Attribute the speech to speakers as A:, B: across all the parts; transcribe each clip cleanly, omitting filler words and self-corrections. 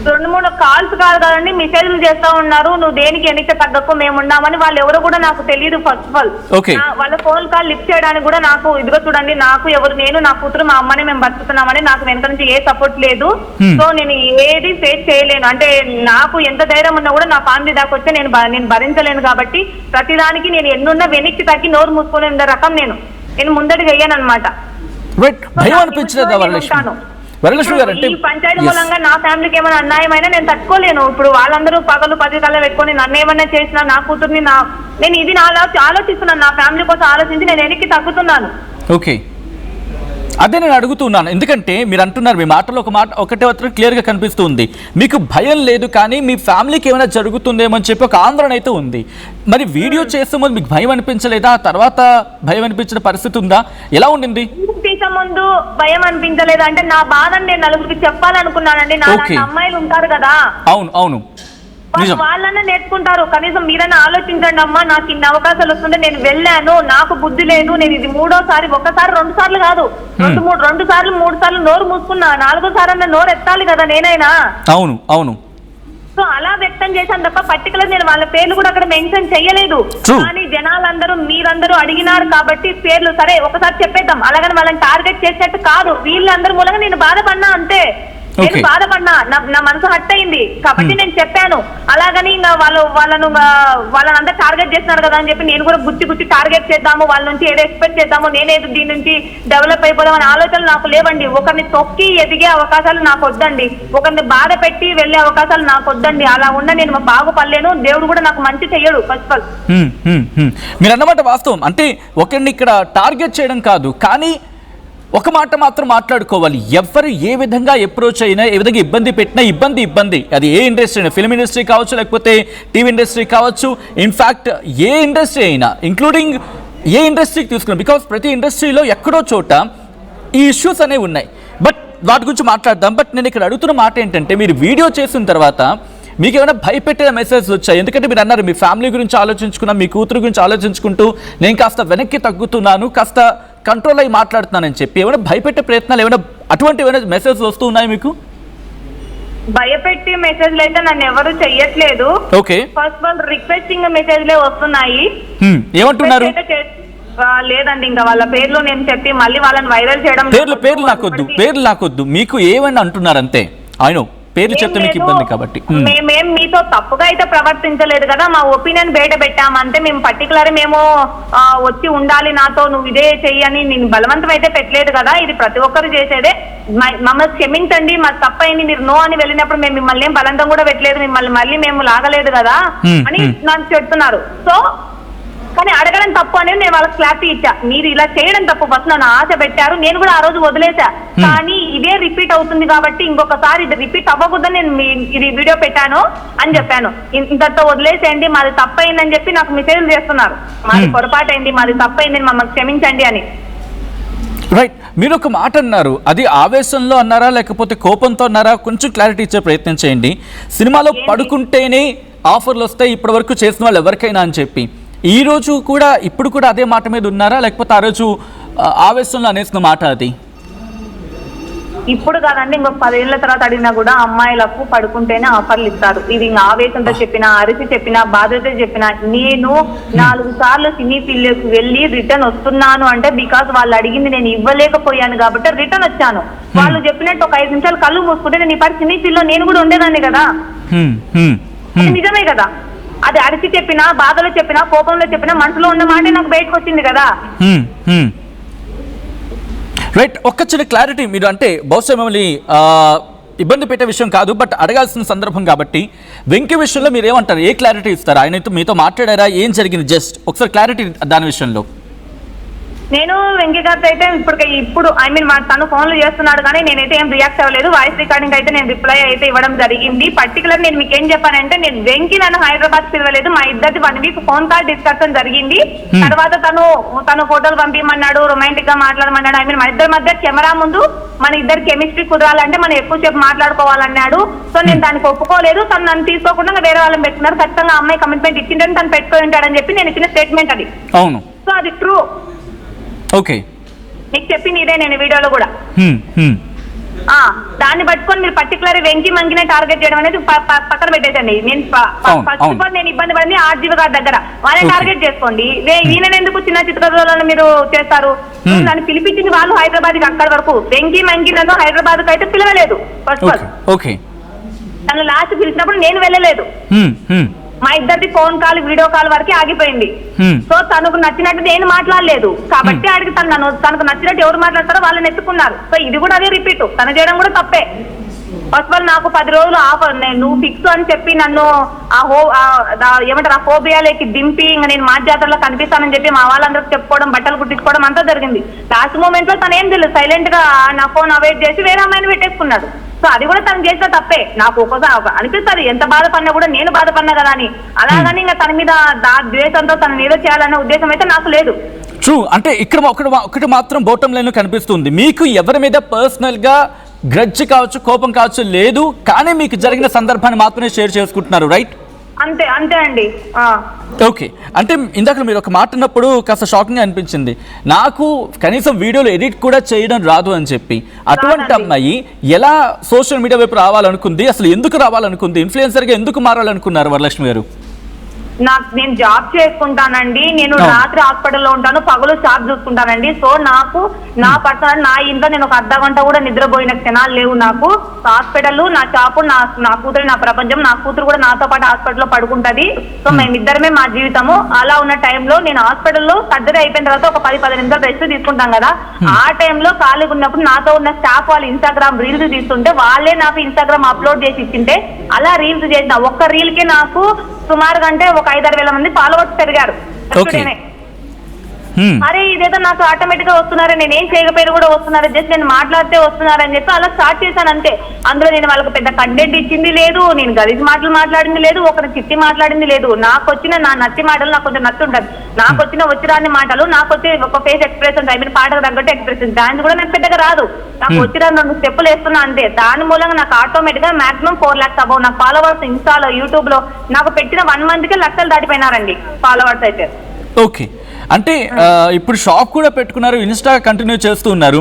A: 2-3 calls కాదు కదండి, మెసేజ్లు చేస్తా ఉన్నారు. నువ్వు దేనికి ఎన్నిక తగ్గకు, మేము ఉన్నామని. వాళ్ళు ఎవరు కూడా నాకు తెలియదు. ఫస్ట్ ఆఫ్ ఆల్ వాళ్ళ ఫోన్ కాల్ లిఫ్ట్ చేయడానికి కూడా నాకు ఇదిగో చూడండి, నాకు ఎవరు, నేను నా కూతురు మా అమ్మని మేము బతుకుతున్నామని నాకు వెనక నుంచి ఏ సపోర్ట్ లేదు. సో నేను ఏది ఫేస్ చేయలేను. అంటే నాకు ఎంత ధైర్యం ఉన్నా కూడా నా ఫ్యామిలీ దాకా వచ్చి నేను భరించలేను. కాబట్టి ప్రతిదానికి నేను ఎన్నున్నా వెనక్కి తగ్గి నోరు మూసుకొని ఉండే రకం నేను ముందడికి అయ్యాను అనమాట. ఈ పంచాయతీ మూలంగా నా ఫ్యామిలీకి ఏమైనా అన్యాయమైనా నేను తట్టుకోలేను. ఇప్పుడు వాళ్ళందరూ పగలు 10 కళ్ళ పెట్టుకొని నన్ను ఏమైనా చేసినా నా కూతుర్ని నేను ఇది ఆలోచిస్తున్నాను. నా ఫ్యామిలీ కోసం ఆలోచించి నేను వెనక్కి తగ్గుతున్నాను.
B: ఓకే, అదే నేను అడుగుతున్నాను. ఎందుకంటే మీరు అంటున్నారు, మీ మాటలో ఒకటే క్లియర్గా కనిపిస్తుంది, మీకు భయం లేదు కానీ మీ ఫ్యామిలీకి ఏమైనా జరుగుతుందేమో అని చెప్పి ఒక ఆందోళన అయితే ఉంది. మరి వీడియో చేసే ముందు మీకు భయం అనిపించలేదా? ఆ తర్వాత భయం అనిపించిన పరిస్థితి ఉందా? ఎలా ఉండింది?
A: తీసే ముందు భయం అనిపించలేదు. అంటే నా బాధని నేను నలుగురికి చెప్పాలనుకున్నానండి. నా అమ్మాయిలు ఉంటారు కదా,
B: అవును
A: వాళ్ళన్నా నేర్చుకుంటారు. కనీసం మీరైనా ఆలోచించండి అమ్మా, నాకు ఇన్ని అవకాశాలు వస్తుంటే నేను వెళ్ళాను, నాకు బుద్ధి లేదు, నేను ఇది 3వ సారి, 2 సార్లు కాదు, 2 సార్లు 3 సార్లు నోరు మూసుకున్నా, 4వ సారి అన్న నోరు ఎత్తాలి కదా నేనైనా.
B: అవును.
A: సో అలా వ్యక్తం చేశాను తప్ప పర్టికులర్ నేను వాళ్ళ పేర్లు కూడా అక్కడ మెన్షన్ చెయ్యలేదు. కానీ జనాలందరూ మీరందరూ అడిగినారు కాబట్టి పేర్లు సరే ఒకసారి చెప్పేద్దాం. అలాగని వాళ్ళని టార్గెట్ చేసినట్టు కాదు. వీళ్ళందరి మూలంగా నేను బాధపడినా అంతే. నేను బాధపడినా, నా మనసు హట్ అయింది కాబట్టి నేను చెప్పాను. అలాగని ఇంకా వాళ్ళంతా టార్గెట్ చేస్తున్నారు కదా అని చెప్పి నేను కూడా గుచ్చి టార్గెట్ చేద్దాము, వాళ్ళ నుంచి ఏదో ఎక్స్పెక్ట్ చేద్దాము, నేనేదో దీని నుంచి డెవలప్ అయిపోదాం అనే ఆలోచనలు నాకు లేవండి. ఒకరిని తొక్కి ఎదిగే అవకాశాలు నాకు వద్దండి, ఒకరిని బాధ పెట్టి వెళ్లే అవకాశాలు నాకు వద్దండి. అలా ఉన్న నేను బాగుపడలేను. దేవుడు కూడా నాకు మంచి చెయ్యడు. ఫస్ట్ ఆఫ్ ఆల్
B: మీరు అన్నమాట వాస్తవం. అంటే ఒకరిని ఇక్కడ టార్గెట్ చేయడం కాదు, కానీ ఒక మాట మాత్రం మాట్లాడుకోవాలి. ఎవరు ఏ విధంగా అప్రోచ్ అయినా, ఏ విధంగా ఇబ్బంది పెట్టినా ఇబ్బంది. అది ఏ ఇండస్ట్రీ అయినా, ఫిల్మ్ ఇండస్ట్రీ కావచ్చు, లేకపోతే టీవీ ఇండస్ట్రీ కావచ్చు, ఇన్ఫ్యాక్ట్ ఏ ఇండస్ట్రీ అయినా, ఇంక్లూడింగ్ ఏ ఇండస్ట్రీకి తీసుకున్నాం. బికాస్ ప్రతి ఇండస్ట్రీలో ఎక్కడో చోట ఈ ఇష్యూస్ అనేవి ఉన్నాయి. బట్ వాటి గురించి మాట్లాడదాం. బట్ నేను ఇక్కడ అడుగుతున్న మాట ఏంటంటే, మీరు వీడియో చేసిన తర్వాత మీకు ఏమైనా భయపెట్టే మెసేజ్లు వచ్చాయి? ఎందుకంటే మీరు అన్నారు మీ ఫ్యామిలీ గురించి ఆలోచించుకున్నా, మీ కూతురు గురించి ఆలోచించుకుంటూ నేను కాస్త వెనక్కి తగ్గుతున్నాను, కాస్త కంట్రోల్ అయ్యి మాట్లాడుతున్నానని చెప్పి ఏమైనా భయపెట్టే ప్రయత్నాలు అటువంటి ఏమైనా మెసేజ్లు వస్తూ ఉన్నాయి మీకు?
A: భయపెట్టి మెసేజ్లు అయితే నన్ను ఎవరు చెయ్యట్లేదు.
B: Okay,
A: first of all requesting మెసేజ్లే వస్తున్నాయి.
B: ఏమంటున్నారు?
A: లేదండి, ఇంకా వాళ్ళ పేర్లు నేను చెప్పి మళ్ళీ వాళ్ళని వైరల్ చేయడం.
B: పేర్లు నాకొద్దు, మీకు ఏమైనా అంటున్నారు అంతే. ఆయన పేర్లు చెప్తే మీకు ఇబ్బంది కాబట్టి.
A: మేమేం మీతో తప్పుగా అయితే ప్రవర్తించలేదు కదా, మా ఒపీనియన్ బయట పెట్టామంటే. మేము పర్టికులర్ మేము వచ్చి ఉండాలి నాతో, నువ్వు ఇదే చెయ్యని నేను బలవంతం అయితే పెట్టలేదు కదా. ఇది ప్రతి ఒక్కరు చేసేదే. మమ్మల్ని క్షమించండి, మాకు తప్పైంది, మీరు నో అని వెళ్ళినప్పుడు మేము మిమ్మల్ని ఏం బలవంతం కూడా పెట్టలేదు, మిమ్మల్ని మళ్ళీ మేము లాగలేదు కదా అని నాకు చెప్తున్నారు. సో కానీ అడగడం తప్పు అనేది నేను వాళ్ళకి క్లారిటీ ఇచ్చా. మీరు ఇలా చేయడం తప్పు, ఫస్ట్ నన్ను ఆశ పెట్టారు, నేను కూడా ఆ రోజు వదిలేసా. కానీ ఇదే రిపీట్ అవుతుంది కాబట్టి ఇంకొకసారి ఇది రిపీట్ అవ్వకూడదని నేను ఇది వీడియో పెట్టాను అని చెప్పాను. ఇంతతో వదిలేసేయండి, మాది తప్పైందని చెప్పి నాకు మెసేజ్లు చేస్తున్నారు. మాది పొరపాటైంది, మాది తప్పైంది, మమ్మల్ని క్షమించండి అని.
B: రైట్, మీరు ఒక మాట అన్నారు, అది ఆవేశంలో అన్నారా లేకపోతే కోపంతో అన్నారా? కొంచెం క్లారిటీ ఇచ్చే ప్రయత్నం చేయండి. సినిమాలో పడుకుంటేనే ఆఫర్లు వస్తాయి ఇప్పటి వరకు చేసిన వాళ్ళు ఎవరికైనా అని చెప్పి, ఈ రోజు కూడా ఇప్పుడు కూడా అదే మాట మీద ఉన్నారా లేకపోతే ఆ రోజు ఆవేశంలో అనేసిన మాట అది?
A: ఇప్పుడు కాదండి, ఇంకొక 10 ఏళ్ల తర్వాత అడిగినా కూడా అమ్మాయిలకు పడుకుంటేనే ఆఫర్లు ఇస్తారు. ఇది ఇంకా ఆవేశంతో చెప్పినా, అరిచి చెప్పినా, బాధ్యత చెప్పినా. నేను 4 సార్లు సినీ ఫీల్డ్కి వెళ్ళి రిటర్న్ వస్తున్నాను అంటే బికాస్ వాళ్ళు అడిగింది నేను ఇవ్వలేకపోయాను కాబట్టి రిటర్న్ వచ్చాను. వాళ్ళు చెప్పినట్టు ఒక 5 నిమిషాలు కళ్ళు మూసుకుంటే నేను ఈ పాటి సినీ ఫీల్డ్ లో నేను కూడా ఉండేదాన్ని కదా. నిజమే కదా. అది అరిచి చెప్పినా, బాధలో చెప్పినా, కోపంలో చెప్పినా, మనసులో ఉన్న మాట నాకు బయటకు వచ్చింది కదా.
B: రైట్, ఒక్క చిన్న క్లారిటీ. మీరు అంటే బహుశా మిమ్మల్ని ఇబ్బంది పెట్టే విషయం కాదు, బట్ అడగాల్సిన సందర్భం కాబట్టి వెంకీ విషయంలో మీరు ఏమంటారు? ఏ క్లారిటీ ఇస్తారు? ఆయన మీతో మాట్లాడారా? ఏం జరిగింది? జస్ట్ ఒకసారి క్లారిటీ దాని విషయంలో.
A: నేను వెంకీ గారితో అయితే ఇప్పుడు ఐ మీన్ తను ఫోన్లు చేస్తున్నాడు కానీ నేనైతే ఏం రియాక్ట్ అవ్వలేదు. వాయిస్ రికార్డింగ్ అయితే నేను రిప్లై అయితే ఇవ్వడం జరిగింది. పర్టికులర్ నేను మీకు ఏం చెప్పానంటే, నేను వెంకీ నన్ను హైదరాబాద్ పిలవలేదు. మా ఇద్దరిది 1 వీక్ ఫోన్ కాల్ డిస్కషన్ జరిగింది. తర్వాత తను ఫోటోలు పంపించమన్నాడు, రొమాంటిక్ గా మాట్లాడమన్నాడు. ఐ మీన్ మన ఇద్దరి మధ్య కెమెరా ముందు మన ఇద్దరు కెమిస్ట్రీ కుదరాలంటే మనం ఎక్కువసేపు మాట్లాడుకోవాలన్నాడు. సో నేను దానికి ఒప్పుకోలేదు. తను నన్ను తీసుకోకుండా వేరే వాళ్ళని పెట్టుకున్నారు. ఖచ్చితంగా అమ్మాయి కమిట్మెంట్ ఇచ్చిందని తను పెట్టుకుని ఉంటాడని చెప్పి నేను ఇచ్చిన స్టేట్మెంట్ అది.
B: అవును,
A: సో అది ట్రూ.
B: ఓకే,
A: నీకు చెప్పింది ఇదే నేను వీడియోలో కూడా. దాన్ని పట్టుకొని మీరు పర్టికులర్ వెంకి మంకినే టార్గెట్ చేయడం అనేది పక్కన పెట్టేసండి. నేను ఫస్ట్ ఆఫ్ ఆల్ నేను ఇబ్బంది పడింది ఆర్జీవి గారి దగ్గర, వాళ్ళని టార్గెట్ చేసుకోండి. ఈయన ఎందుకు చిన్న చిత్రకథలను మీరు చేస్తారు? దాన్ని పిలిపించింది వాళ్ళు హైదరాబాద్ కి, అక్కడి వరకు వెంకి మంకినను హైదరాబాద్ కు అయితే పిలవలేదు. ఫస్ట్ ఆఫ్ ఆల్ తను లాస్ట్ పిలిచినప్పుడు నేను వెళ్ళలేదు. మా ఇద్దరిది ఫోన్ కాల్ వీడియో కాల్ వరకే ఆగిపోయింది. సో తనకు నచ్చినట్టు నేను మాట్లాడలేదు కాబట్టి ఆడికి తనకు నచ్చినట్టు ఎవరు మాట్లాడతారో వాళ్ళని ఎత్తుకున్నారు. సో ఇది కూడా అదే రిపీట్, తను చేయడం కూడా తప్పే. ఫస్ట్ ఆల్ నాకు 10 రోజులు ఆఫర్, నువ్వు ఫిక్స్ అని చెప్పి నన్ను ఏమంటారు ఆ హోబియాలోకి దింపి ఇంకా నేను మా జాతరలో కనిపిస్తానని చెప్పి మా వాళ్ళందరూ చెప్పుకోవడం, బట్టలు కుట్టించుకోవడం అంతా జరిగింది. లాస్ట్ మూమెంట్ లో తను ఏం తెలియదు, సైలెంట్ గా నా ఫోన్ అవాయిడ్ చేసి వేరే అమ్మాయిని పెట్టేసుకున్నాడు. సో అది కూడా తను చేసిన తప్పే. నాకు ఒక్కోసారి అనిపిస్తుంది ఎంత బాధపడినా కూడా నేను బాధపడినా కదా అని, అలాగని ఇంకా తన మీద ద్వేషంతో తనని ఏదో చేయాలనే ఉద్దేశం అయితే నాకు లేదు.
B: ట్రూ. అంటే ఇక్కడ ఒకటి మాత్రం బోటం లైన్ కనిపిస్తుంది, మీకు ఎవరి మీద పర్సనల్ గా గ్రడ్జ్ కావచ్చు, కోపం కావచ్చు లేదు, కానీ మీకు జరిగిన సందర్భాన్ని మాత్రమే షేర్ చేసుకుంటున్నారు, రైట్?
A: అంతే అంతే అండి.
B: ఓకే. అంటే ఇందాక మీరు ఒక మాట అన్నప్పుడు కాస్త షాకింగ్ అనిపించింది, నాకు కనీసం వీడియోలు ఎడిట్ కూడా చేయడం రాదు అని చెప్పి. అటువంటి అమ్మాయి ఎలా సోషల్ మీడియా వైపు రావాలనుకుంది, అసలు ఎందుకు రావాలనుకుంది, ఇన్ఫ్లుయెన్సర్గా ఎందుకు మారాలనుకున్నారు వరలక్ష్మి గారు?
A: నేను జాబ్ చేసుకుంటానండి, నేను రాత్రి హాస్పిటల్లో ఉంటాను, పగలు షాప్ చూసుకుంటానండి. సో నాకు నా పర్సనల్ నా ఇంట్లో నేను ఒక అర్ధగంట కూడా నిద్రపోయిన క్షణాలు లేవు నాకు. హాస్పిటల్, నా షాపు, నా కూతురు నా ప్రపంచం. నా కూతురు కూడా నాతో పాటు హాస్పిటల్లో పడుకుంటది. సో మేమిద్దరమే మా జీవితము. అలా ఉన్న టైంలో నేను హాస్పిటల్లో సర్జరీ అయిపోయిన తర్వాత ఒక 10-15 నిమిషాలు రెస్ట్ తీసుకుంటాం కదా, ఆ టైంలో ఖాళీగా ఉన్నప్పుడు నాతో ఉన్న స్టాఫ్ వాళ్ళు ఇన్స్టాగ్రామ్ రీల్స్ తీస్తుంటే వాళ్ళే నాకు ఇన్స్టాగ్రామ్ అప్లోడ్ చేసి ఇచ్చింటే అలా రీల్స్ చేసిన ఒక్క రీల్ కి నాకు సుమారుగా అంటే ఒక 5-6 వేల మంది ఫాలోవర్స్ పెరిగారు. అరే ఇదేదో నాకు ఆటోమేటిక్ గా వస్తున్నారే, నేను ఏం చేయకపోయినా కూడా వస్తున్నారు, జస్ట్ నేను మాట్లాడితే వస్తున్నారని చెప్పి అలా స్టార్ట్ చేశాను అంతే. అందులో నేను వాళ్ళకి పెద్ద కంటెంట్ ఇచ్చింది లేదు, నేను గలీజ్ మాటలు మాట్లాడింది లేదు, ఒకరి చిట్టి మాట్లాడింది లేదు. నాకు వచ్చిన నా నచ్చి మాటలు నాకు కొంచెం నచ్చి ఉంటుంది, నాకు వచ్చిన వచ్చిరాని మాటలు, నాకు వచ్చి ఒక ఫేస్ ఎక్స్ప్రెషన్, ఐ మీన్ పాటకు తగ్గట్టు ఎక్స్ప్రెషన్, దాని కూడా నాకు పెద్దగా రాదు. నాకు వచ్చిరాని 2 స్టెప్పులు వేస్తున్నా అంతే. దాని మూలంగా నాకు ఆటోమేటిక్ గా మాక్సిమం 4 lakhs అబౌవ్ నాకు ఫాలోవర్స్ ఇన్స్టాలో, యూట్యూబ్ లో నాకు పెట్టిన 1 month కే లక్షలు దాటిపోయినారండి ఫాలోవర్స్ అయితే.
B: ఓకే. అంటే ఇప్పుడు షాప్ కూడా పెట్టుకున్నారు, ఇన్స్టా కంటిన్యూ చేస్తూ ఉన్నారు.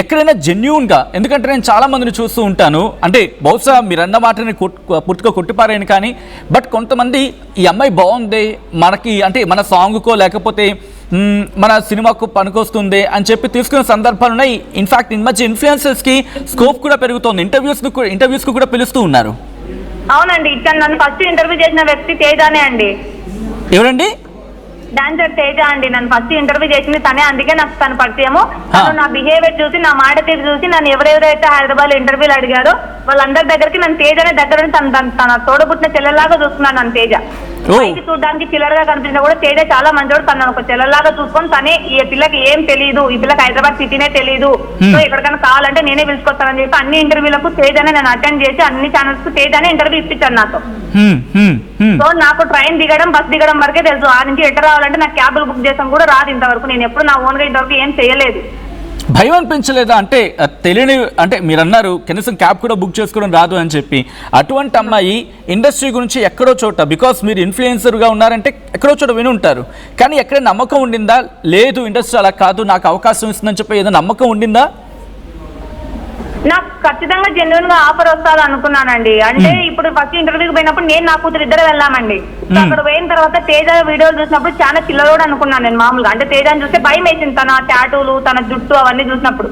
B: ఎక్కడైనా జెన్యూన్గా, ఎందుకంటే నేను చాలా మందిని చూస్తూ ఉంటాను, అంటే బహుశా మీరు అన్న మాటని పూర్తిగా కొట్టిపారాయను కానీ, బట్ కొంతమంది ఈ అమ్మాయి బాగుంది మనకి, అంటే మన సాంగ్కో లేకపోతే మన సినిమాకు పనికొస్తుంది అని చెప్పి తీసుకునే సందర్భాలు ఉన్నాయి. ఇన్ఫాక్ట్ ఈ మధ్య ఇన్ఫ్లుయెన్సర్స్కి స్కోప్ కూడా పెరుగుతోంది, ఇంటర్వ్యూస్కి కూడా పిలుస్తూ ఉన్నారు.
A: అవునండి, ఇక్కడ నన్ను ఫస్ట్ ఇంటర్వ్యూ చేసిన వ్యక్తి తేజానే అండి.
B: ఎవరండి?
A: డాన్సర్ తేజ అండి. నన్ను ఫస్ట్ ఇంటర్వ్యూ చేసింది తనే, అందుకే నాకు తను పరిచయము. తను నా బిహేవియర్ చూసి, నా మాట తీరు చూసి నన్ను ఎవరెవరైతే హైదరాబాద్ లో ఇంటర్వ్యూలు అడిగారో వాళ్ళందరి దగ్గరికి నన్ను తేజనే దగ్గర తన తోడబుట్టిన చెల్లెలాగా చూస్తున్నాను. నన్ను తేజ పైకి చూడడానికి చిల్లరగా కనిపించినా కూడా తేజ చాలా మంచోడు. తను ఒక చెల్లెలాగా చూసుకొని తనే, ఈ పిల్లకి ఏం తెలియదు, ఈ పిల్లకి హైదరాబాద్ సిటీనే తెలియదు, సో ఎక్కడికైనా కావాలంటే నేనే పిలుచుకొస్తానని చెప్పి అన్ని ఇంటర్వ్యూలకు తేజనే నేను అటెండ్ చేసి అన్ని ఛానల్స్ కు తేజనే ఇంటర్వ్యూ ఇప్పించాను నాతో. సో నాకు ట్రైన్ దిగడం, బస్ దిగడం వరకే తెలుసు. ఆ నుంచి ఎట్లా రావాలంటే నాకు క్యాబులు బుక్ చేసాం కూడా రాదు ఇంతవరకు. నేను ఎప్పుడు నా ఓన్ గా ఇంతవరకు ఏం చేయలేదు.
B: భయం అనిపించలేదా? అంటే తెలియని, అంటే మీరు అన్నారు కనీసం క్యాబ్ కూడా బుక్ చేసుకోవడం రాదు అని చెప్పి, అటువంటి అమ్మాయి ఇండస్ట్రీ గురించి ఎక్కడో చోట, బికాస్ మీరు ఇన్ఫ్లుయెన్సర్గా ఉన్నారంటే ఎక్కడో చోట విని ఉంటారు, కానీ ఎక్కడ నమ్మకం ఉండిందా? లేదు ఇండస్ట్రీ అలా కాదు, నాకు అవకాశం ఇస్తుందని చెప్పి ఏదో నమ్మకం ఉండిందా?
A: నాకు ఖచ్చితంగా జెన్యున్ గా ఆఫర్ వస్తుంది అనుకున్నానండి. అంటే ఇప్పుడు ఫస్ట్ ఇంటర్వ్యూకి పోయినప్పుడు నేను నా కూతురు ఇద్దరు వెళ్ళామండి. అక్కడ పోయిన తర్వాత తేజ వీడియోలు చూసినప్పుడు చాలా చిల్లరోడు అనుకున్నాను నేను మామూలుగా. అంటే తేజని చూస్తే భయం వేసింది, తన టాటూలు, తన జుట్టు అవన్నీ చూసినప్పుడు.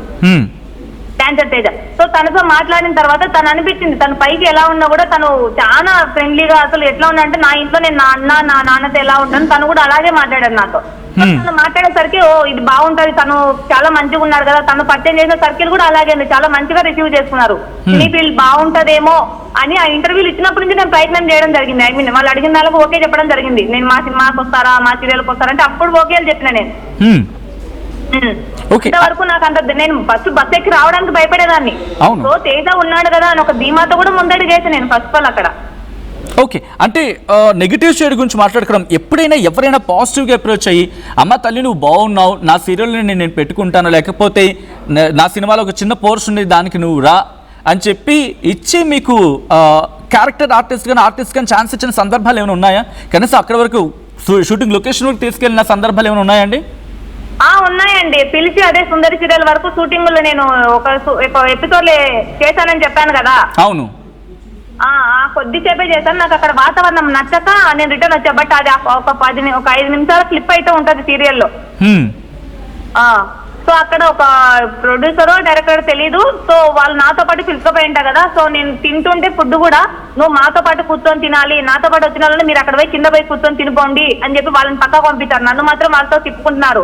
A: డాన్సర్ తేజ. సో తనతో మాట్లాడిన తర్వాత తను అనిపించింది, తను పైకి ఎలా ఉన్నా కూడా తను చాలా ఫ్రెండ్లీగా, అసలు ఎట్లా ఉన్నా అంటే నా ఇంట్లో నేను నా అన్న నా నాన్నతో ఎలా ఉంటాను తను కూడా అలాగే మాట్లాడాడు నాతో. తను మాట్లాడేసరికి ఓ ఇది బాగుంటది, తను చాలా మంచిగా ఉన్నారు కదా, తను పరిచయం చేసిన సర్కిల్ కూడా అలాగే ఉంది, చాలా మంచిగా రిసీవ్ చేసుకున్నారు, నీ ఫీల్ బాగుంటదేమో అని ఆ ఇంటర్వ్యూలు ఇచ్చినప్పటి నుంచి నేను ప్రయత్నం చేయడం జరిగింది. ఐ మీన్ వాళ్ళు అడిగిన దానికి ఓకే చెప్పడం జరిగింది. నేను మా సినిమాకి వస్తారా, మా సీరియల్కి వస్తారంటే అప్పుడు ఓకే అని చెప్పిన నేను. ఇంతవరకు నాకు అంత, నేను బస్ ఎక్కి రావడానికి భయపడేదాన్ని. సో తేజ ఉన్నాడు కదా అని ఒక ధీమాతో కూడా ముందడుగేసి నేను ఫస్ట్ ఆల్ అక్కడ.
B: ఓకే. అంటే నెగిటివ్ షేడ్ గురించి మాట్లాడుకోవడం, ఎప్పుడైనా ఎవరైనా పాజిటివ్గా అప్రోచ్ అయ్యి అమ్మ తల్లి నువ్వు బాగున్నావు, నా సీరియల్ని నేను పెట్టుకుంటాను, లేకపోతే నా సినిమాలో ఒక చిన్న పోర్షన్ ఉంది దానికి నువ్వు రా అని చెప్పి ఇచ్చి మీకు క్యారెక్టర్ ఆర్టిస్ట్ కానీ ఛాన్స్ ఇచ్చిన సందర్భాలు ఏమైనా ఉన్నాయా? కనీసం అక్కడ వరకు షూటింగ్ లొకేషన్ వరకు తీసుకెళ్ళిన సందర్భాలు ఏమైనా ఉన్నాయండి?
A: ఉన్నాయండి. పిలిచి అదే సుందరి సీరియల్ వరకు షూటింగ్ నేను ఒక ఎపిసోడ్ చేశానని చెప్పాను కదా.
B: అవును.
A: కొద్దిసేపే చేశాను. నాకు అక్కడ వాతావరణం నచ్చక నేను రిటర్న్ వచ్చా. బట్ అది ఒక 5 నిమిషాల క్లిప్ అయితే ఉంటది సీరియల్లో. సో అక్కడ ఒక ప్రొడ్యూసరో డైరెక్టర్ తెలీదు. సో వాళ్ళు నాతో పాటు పిలుచుకుపోయింట కదా. సో నేను తింటుంటే ఫుడ్ కూడా నువ్వు మాతో పాటు కూర్చొని తినాలి, నాతో పాటు వచ్చిన వాళ్ళని మీరు అక్కడ పోయి కింద పోయి కూర్చొని తినిపోండి అని చెప్పి వాళ్ళని పక్కకు పంపిస్తారు. నన్ను మాత్రం వాళ్ళతో తిప్పుకుంటున్నారు.